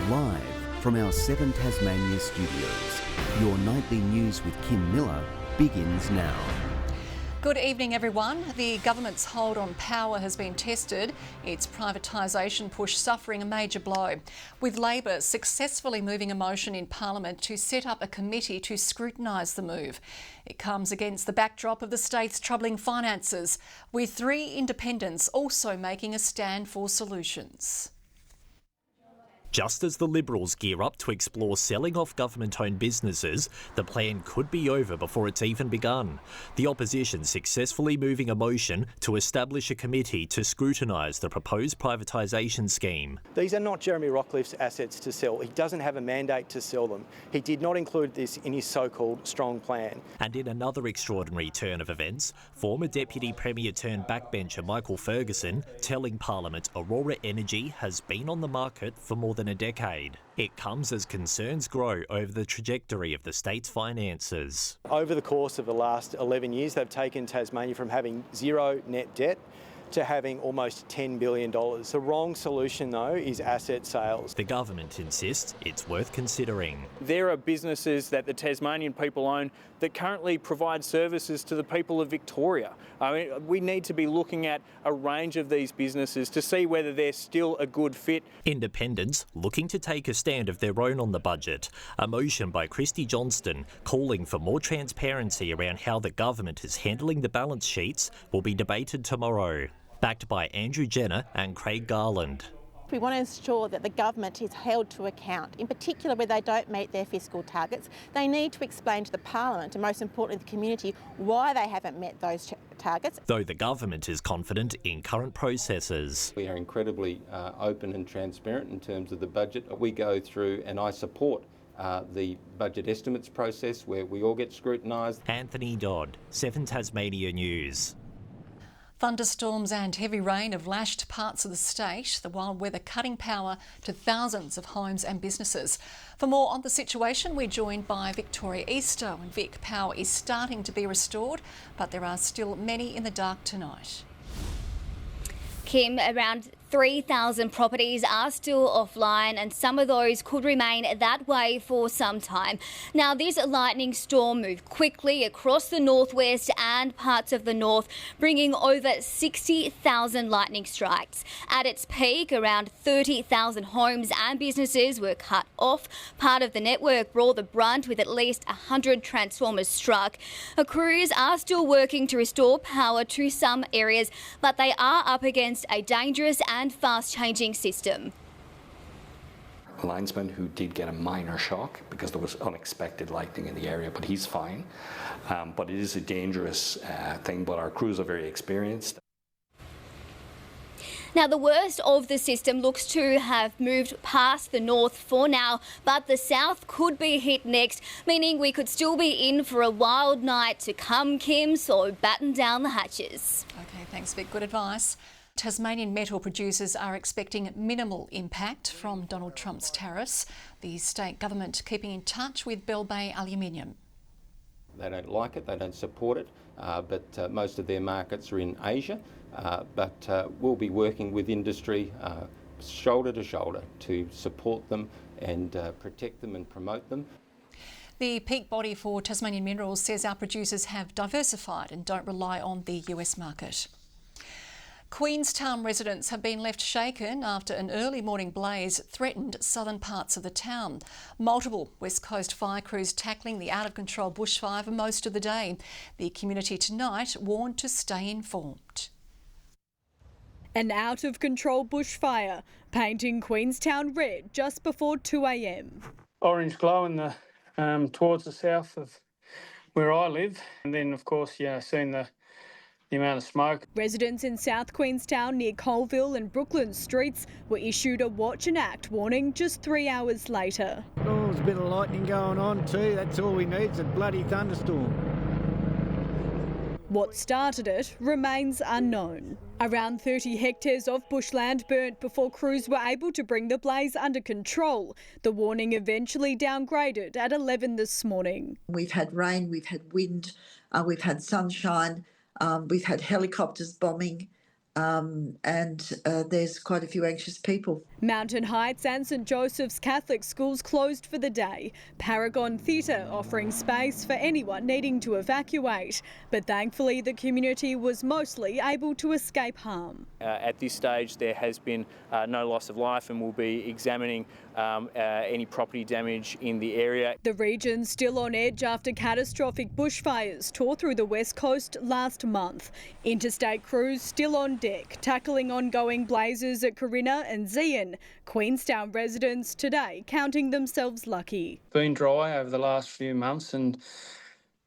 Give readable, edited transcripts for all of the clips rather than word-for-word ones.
Live from our 7 Tasmania studios, your nightly news with Kim Miller begins now. Good evening, everyone. The government's hold on power has been tested, its privatisation push suffering a major blow, with Labor successfully moving a motion in Parliament to set up a committee to scrutinise the move. It comes against the backdrop of the state's troubling finances, with 3 independents also making a stand for solutions. Just as the Liberals gear up to explore selling off government-owned businesses, the plan could be over before it's even begun. The opposition successfully moving a motion to establish a committee to scrutinise the proposed privatisation scheme. These are not Jeremy Rockliff's assets to sell. He doesn't have a mandate to sell them. He did not include this in his so-called strong plan. And in another extraordinary turn of events, former Deputy Premier turned backbencher Michael Ferguson telling Parliament Aurora Energy has been on the market for more than a decade. It comes as concerns grow over the trajectory of the state's finances. Over the course of the last 11 years, they've taken Tasmania from having 0 net debt to having almost $10 billion. The wrong solution, though, is asset sales. The government insists it's worth considering. There are businesses that the Tasmanian people own that currently provide services to the people of Victoria. I mean, we need to be looking at a range of these businesses to see whether they're still a good fit. Independents looking to take a stand of their own on the budget. A motion by Christy Johnston calling for more transparency around how the government is handling the balance sheets will be debated tomorrow. Backed by Andrew Jenner and Craig Garland. We want to ensure that the government is held to account, in particular where they don't meet their fiscal targets. They need to explain to the Parliament and most importantly the community why they haven't met those targets. Though the government is confident in current processes. We are incredibly open and transparent in terms of the budget. We go through and I support the budget estimates process where we all get scrutinised. Anthony Dodd, 7 Tasmania News. Thunderstorms and heavy rain have lashed parts of the state, the wild weather cutting power to thousands of homes and businesses. For more on the situation, we're joined by Victoria Easter. And Vic, power is starting to be restored, but there are still many in the dark tonight. Kim, around 3,000 properties are still offline and some of those could remain that way for some time. Now, this lightning storm moved quickly across the northwest and parts of the north, bringing over 60,000 lightning strikes. At its peak, around 30,000 homes and businesses were cut off. Part of the network bore the brunt with at least 100 transformers struck. Crews are still working to restore power to some areas, but they are up against a dangerous and fast-changing system. A linesman who did get a minor shock because there was unexpected lightning in the area, but he's fine. But it is a dangerous thing, but our crews are very experienced. Now, the worst of the system looks to have moved past the north for now, but the south could be hit next, meaning we could still be in for a wild night to come, Kim, so batten down the hatches. OK, thanks, Vic. Good advice. Tasmanian metal producers are expecting minimal impact from Donald Trump's tariffs. The state government keeping in touch with Bell Bay Aluminium. They don't like it, they don't support it, but most of their markets are in Asia. But we'll be working with industry shoulder to shoulder to support them and protect them and promote them. The peak body for Tasmanian Minerals says our producers have diversified and don't rely on the US market. Queenstown residents have been left shaken after an early morning blaze threatened southern parts of the town. Multiple West Coast fire crews tackling the out-of-control bushfire for most of the day. The community tonight warned to stay informed. An out-of-control bushfire painting Queenstown red just before 2 a.m. Orange glow in the towards the south of where I live, and then of course, seeing the amount of smoke. Residents in South Queenstown near Colville and Brooklyn streets were issued a watch and act warning just 3 hours later. Oh, there's a bit of lightning going on too. That's all we need is a bloody thunderstorm. What started it remains unknown. Around 30 hectares of bushland burnt before crews were able to bring the blaze under control. The warning eventually downgraded at 11 this morning. We've had rain, we've had wind, we've had sunshine, we've had helicopters bombing. and there's quite a few anxious people. Mountain Heights and St Joseph's Catholic schools closed for the day. Paragon Theatre offering space for anyone needing to evacuate. But thankfully the community was mostly able to escape harm. At this stage there has been no loss of life, and we'll be examining any property damage in the area. The region's still on edge after catastrophic bushfires tore through the west coast last month. Interstate crews still on deck, tackling ongoing blazes at Corinna and Zion. Queenstown residents today counting themselves lucky. Been dry over the last few months, and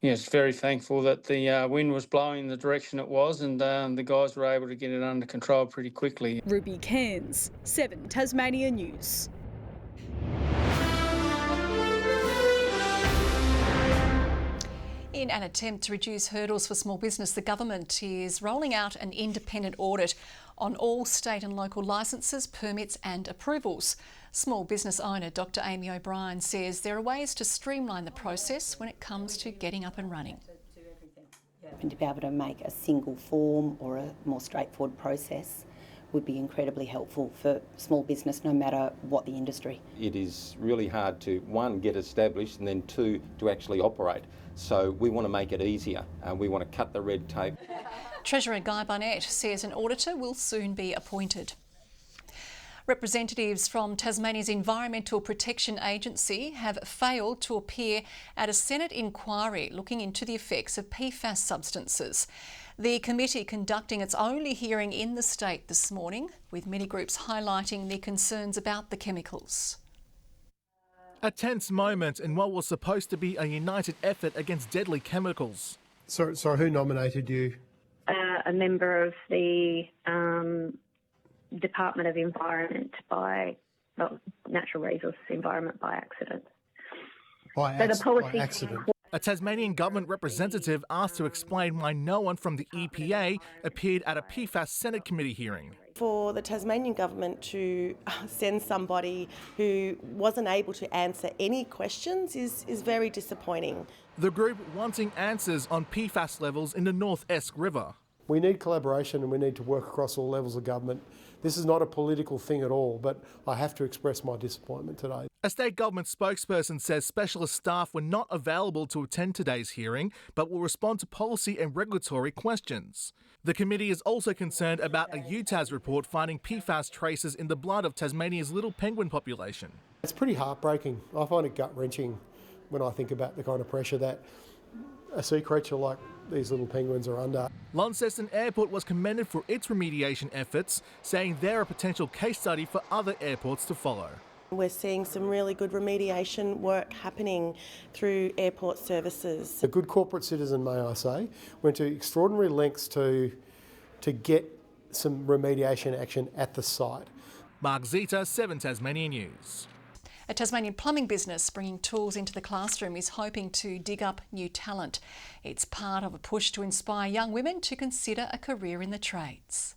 yes, very thankful that the wind was blowing the direction it was, and the guys were able to get it under control pretty quickly. Ruby Cairns, 7 Tasmania News. In an attempt to reduce hurdles for small business, the government is rolling out an independent audit on all state and local licences, permits and approvals. Small business owner Dr Amy O'Brien says there are ways to streamline the process when it comes to getting up and running. And to be able to make a single form or a more straightforward process would be incredibly helpful for small business, no matter what the industry. It is really hard to, one, get established, and then two, to actually operate. So we want to make it easier. We want to cut the red tape. Treasurer Guy Barnett says an auditor will soon be appointed. Representatives from Tasmania's Environmental Protection Agency have failed to appear at a Senate inquiry looking into the effects of PFAS substances. The committee conducting its only hearing in the state this morning, with many groups highlighting their concerns about the chemicals. A tense moment in what was supposed to be a united effort against deadly chemicals. Sorry, who nominated you? A member of the Department of Environment Natural Resources Environment by accident. By accident. A Tasmanian government representative asked to explain why no one from the EPA appeared at a PFAS Senate committee hearing. For the Tasmanian government to send somebody who wasn't able to answer any questions is very disappointing. The group wanting answers on PFAS levels in the North Esk River. We need collaboration and we need to work across all levels of government. This is not a political thing at all, but I have to express my disappointment today. A state government spokesperson says specialist staff were not available to attend today's hearing, but will respond to policy and regulatory questions. The committee is also concerned about a UTAS report finding PFAS traces in the blood of Tasmania's little penguin population. It's pretty heartbreaking. I find it gut-wrenching when I think about the kind of pressure that a sea creature like these little penguins are under. Launceston Airport was commended for its remediation efforts, saying they're a potential case study for other airports to follow. We're seeing some really good remediation work happening through airport services. A good corporate citizen, may I say, went to extraordinary lengths to get some remediation action at the site. Mark Zita, 7 Tasmania News. A Tasmanian plumbing business bringing tools into the classroom is hoping to dig up new talent. It's part of a push to inspire young women to consider a career in the trades.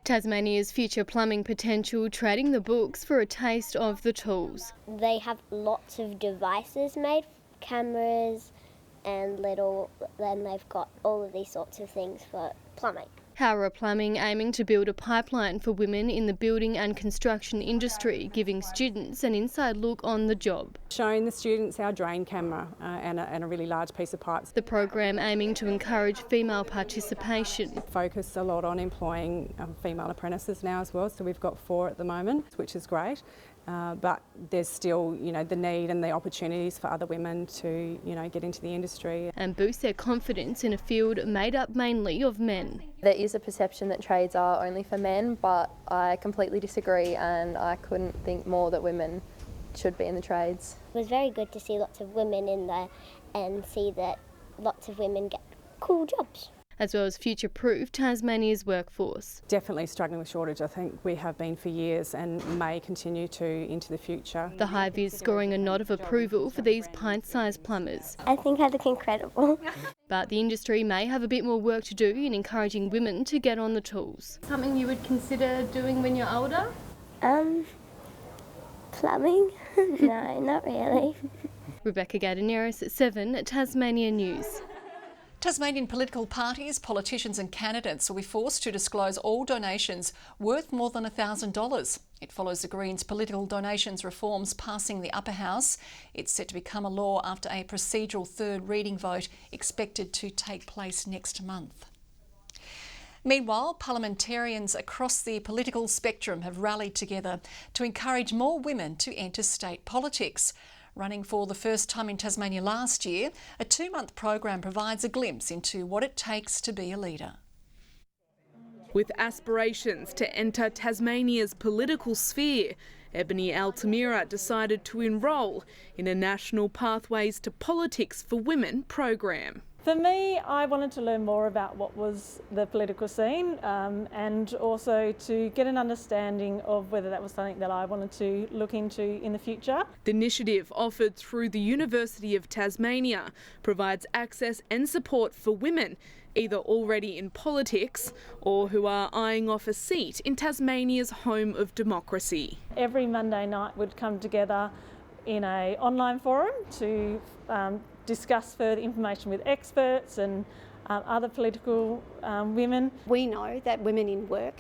Tasmania's future plumbing potential trading the books for a taste of the tools. They have lots of devices made, cameras and then they've got all of these sorts of things for plumbing. Howrah Plumbing aiming to build a pipeline for women in the building and construction industry, giving students an inside look on the job. Showing the students our drain camera and a really large piece of pipes. The program aiming to encourage female participation. Focus a lot on employing female apprentices now as well, so we've got 4 at the moment, which is great. But there's still, the need and the opportunities for other women to, get into the industry. And boost their confidence in a field made up mainly of men. There is a perception that trades are only for men, but I completely disagree, and I couldn't think more that women should be in the trades. It was very good to see lots of women in there and see that lots of women get cool jobs. As well as future-proof Tasmania's workforce. Definitely struggling with shortage. I think we have been for years and may continue to into the future. The Hive is scoring a nod of approval for these pint-sized plumbers. I think I look incredible. But the industry may have a bit more work to do in encouraging women to get on the tools. Something you would consider doing when you're older? Plumbing? No, not really. Rebecca Gadaneris, 7 Tasmania News. Tasmanian political parties, politicians and candidates will be forced to disclose all donations worth more than $1,000. It follows the Greens' political donations reforms passing the upper house. It's set to become a law after a procedural third reading vote expected to take place next month. Meanwhile, parliamentarians across the political spectrum have rallied together to encourage more women to enter state politics. Running for the first time in Tasmania last year, a 2-month program provides a glimpse into what it takes to be a leader. With aspirations to enter Tasmania's political sphere, Ebony Altamira decided to enrol in a National Pathways to Politics for Women program. For me, I wanted to learn more about what was the political scene and also to get an understanding of whether that was something that I wanted to look into in the future. The initiative, offered through the University of Tasmania, provides access and support for women either already in politics or who are eyeing off a seat in Tasmania's home of democracy. Every Monday night we'd come together in an online forum to discuss further information with experts and other political women. We know that women in work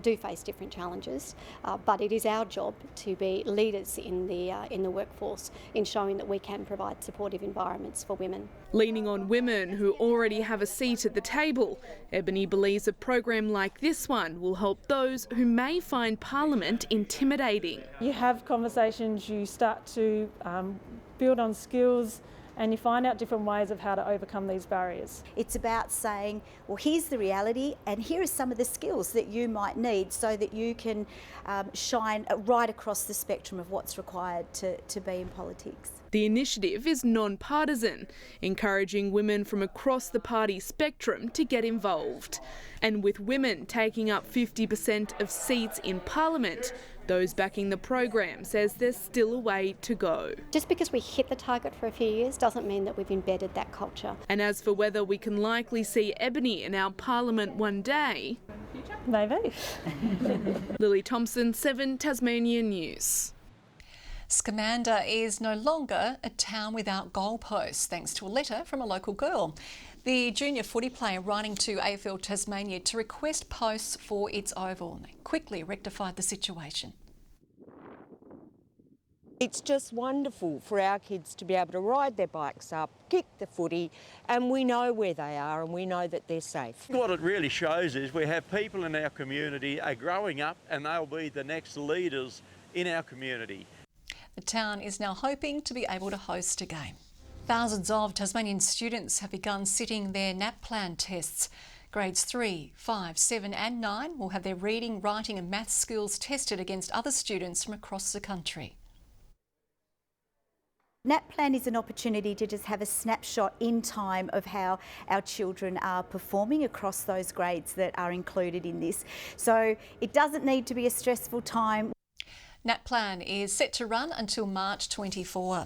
do face different challenges, but it is our job to be leaders in the workforce in showing that we can provide supportive environments for women. Leaning on women who already have a seat at the table, Ebony believes a program like this one will help those who may find Parliament intimidating. You have conversations, you start to build on skills, and you find out different ways of how to overcome these barriers. It's about saying, well, here's the reality and here are some of the skills that you might need so that you can shine right across the spectrum of what's required to be in politics. The initiative is non-partisan, encouraging women from across the party spectrum to get involved. And with women taking up 50% of seats in Parliament, those backing the program says there's still a way to go. Just because we hit the target for a few years doesn't mean that we've embedded that culture. And as for whether we can likely see Ebony in our Parliament one day, maybe. Lily Thompson, 7 Tasmanian News. Scamander is no longer a town without goalposts, thanks to a letter from a local girl. The junior footy player writing to AFL Tasmania to request posts for its oval. They quickly rectified the situation. It's just wonderful for our kids to be able to ride their bikes up, kick the footy, and we know where they are and we know that they're safe. What it really shows is we have people in our community are growing up and they'll be the next leaders in our community. The town is now hoping to be able to host a game. Thousands of Tasmanian students have begun sitting their NAPLAN tests. Grades 3, 5, 7 and 9 will have their reading, writing and maths skills tested against other students from across the country. NAPLAN is an opportunity to just have a snapshot in time of how our children are performing across those grades that are included in this. So it doesn't need to be a stressful time. NAPLAN is set to run until March 24.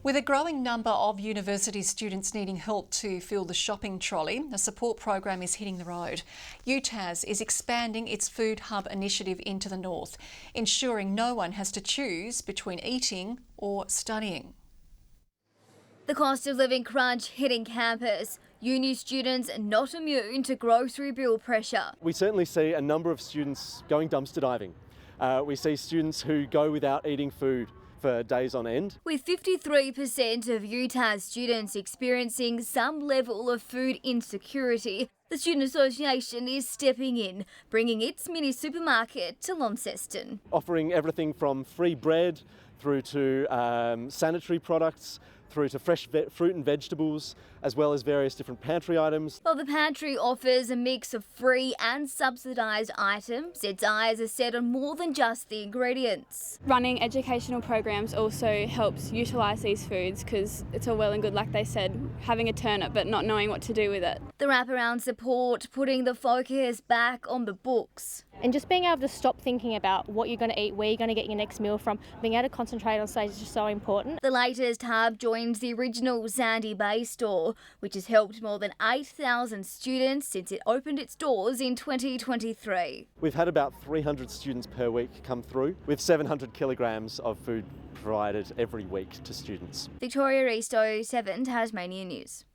With a growing number of university students needing help to fill the shopping trolley, a support program is hitting the road. UTAS is expanding its Food Hub initiative into the north, ensuring no one has to choose between eating or studying. The cost of living crunch hitting campus. Uni students not immune to grocery bill pressure. We certainly see a number of students going dumpster diving. We see students who go without eating food for days on end. With 53% of UTAS students experiencing some level of food insecurity, the Student Association is stepping in, bringing its mini supermarket to Launceston. Offering everything from free bread through to sanitary products, through to fresh fruit and vegetables, as well as various different pantry items. While the pantry offers a mix of free and subsidised items, its eyes are set on more than just the ingredients. Running educational programs also helps utilise these foods because it's all well and good, like they said, having a turnip but not knowing what to do with it. The wraparound support putting the focus back on the books. And just being able to stop thinking about what you're going to eat, where you're going to get your next meal from, being able to concentrate on stage is just so important. The latest hub joins the original Sandy Bay store, which has helped more than 8,000 students since it opened its doors in 2023. We've had about 300 students per week come through, with 700 kilograms of food provided every week to students. Victoria Easto, 7 Tasmanian News.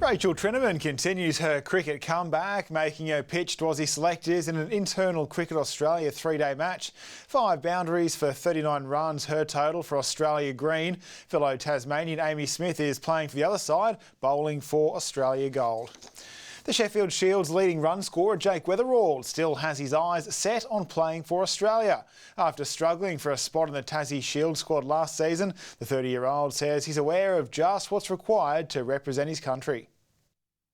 Rachel Treneman continues her cricket comeback, making her pitch to Aussie selectors in an internal Cricket Australia three-day match. 5 boundaries for 39 runs, her total for Australia green. Fellow Tasmanian Amy Smith is playing for the other side, bowling for Australia gold. The Sheffield Shield's leading run scorer, Jake Weatherall, still has his eyes set on playing for Australia. After struggling for a spot in the Tassie Shield squad last season, the 30-year-old says he's aware of just what's required to represent his country.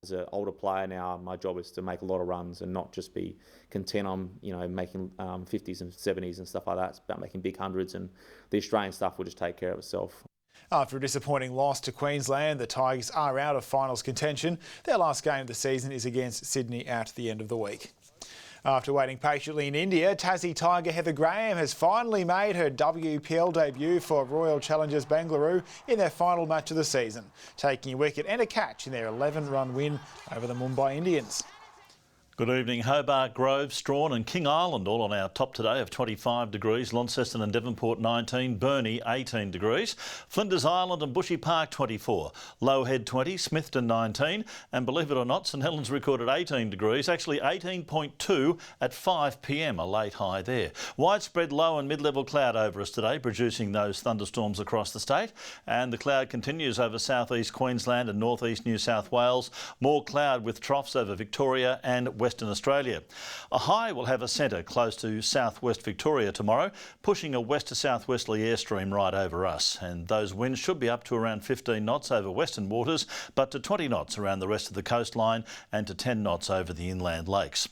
As an older player now, my job is to make a lot of runs and not just be content on, making 50s and 70s and stuff like that. It's about making big hundreds, and the Australian stuff will just take care of itself. After a disappointing loss to Queensland, the Tigers are out of finals contention. Their last game of the season is against Sydney at the end of the week. After waiting patiently in India, Tassie Tiger Heather Graham has finally made her WPL debut for Royal Challengers Bengaluru in their final match of the season, taking a wicket and a catch in their 11-run win over the Mumbai Indians. Good evening. Hobart, Grove, Strahan and King Island all on our top today of 25 degrees. Launceston and Devonport 19, Burnie 18 degrees. Flinders Island and Bushy Park 24, Low Head 20, Smithton 19 and believe it or not, St Helens recorded 18 degrees, actually 18.2 at 5 p.m, a late high there. Widespread low and mid-level cloud over us today, producing those thunderstorms across the state, and the cloud continues over south-east Queensland and north-east New South Wales. More cloud with troughs over Victoria and Western Australia. A high will have a centre close to southwest Victoria tomorrow, pushing a west to southwesterly airstream right over us, and those winds should be up to around 15 knots over western waters, but to 20 knots around the rest of the coastline and to 10 knots over the inland lakes.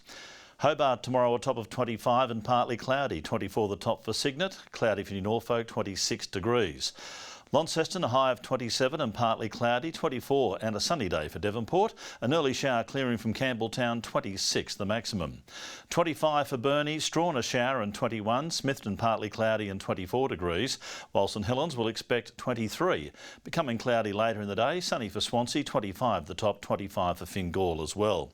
Hobart tomorrow a top of 25 and partly cloudy, 24 the top for Cygnet, cloudy for Norfolk 26 degrees. Launceston a high of 27 and partly cloudy, 24 and a sunny day for Devonport. An early shower clearing from Campbelltown, 26 the maximum. 25 for Burnie, Strahan a shower and 21, Smithton partly cloudy and 24 degrees, while St Helens will expect 23. Becoming cloudy later in the day, sunny for Swansea, 25 the top, 25 for Fingal as well.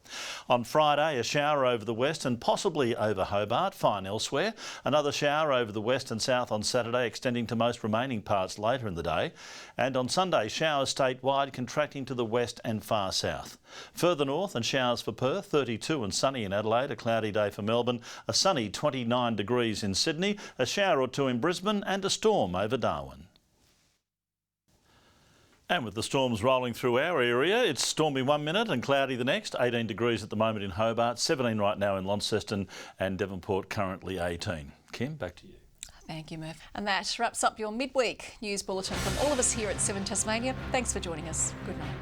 On Friday a shower over the west and possibly over Hobart, fine elsewhere. Another shower over the west and south on Saturday, extending to most remaining parts later in the day. And on Sunday, showers statewide contracting to the west and far south. Further north and showers for Perth, 32 and sunny in Adelaide, a cloudy day for Melbourne, a sunny 29 degrees in Sydney, a shower or two in Brisbane and a storm over Darwin. And with the storms rolling through our area, it's stormy 1 minute and cloudy the next. 18 degrees at the moment in Hobart, 17 right now in Launceston and Devonport currently 18. Kim, back to you. Thank you, Murph. And that wraps up your midweek news bulletin from all of us here at 7 Tasmania. Thanks for joining us. Good night.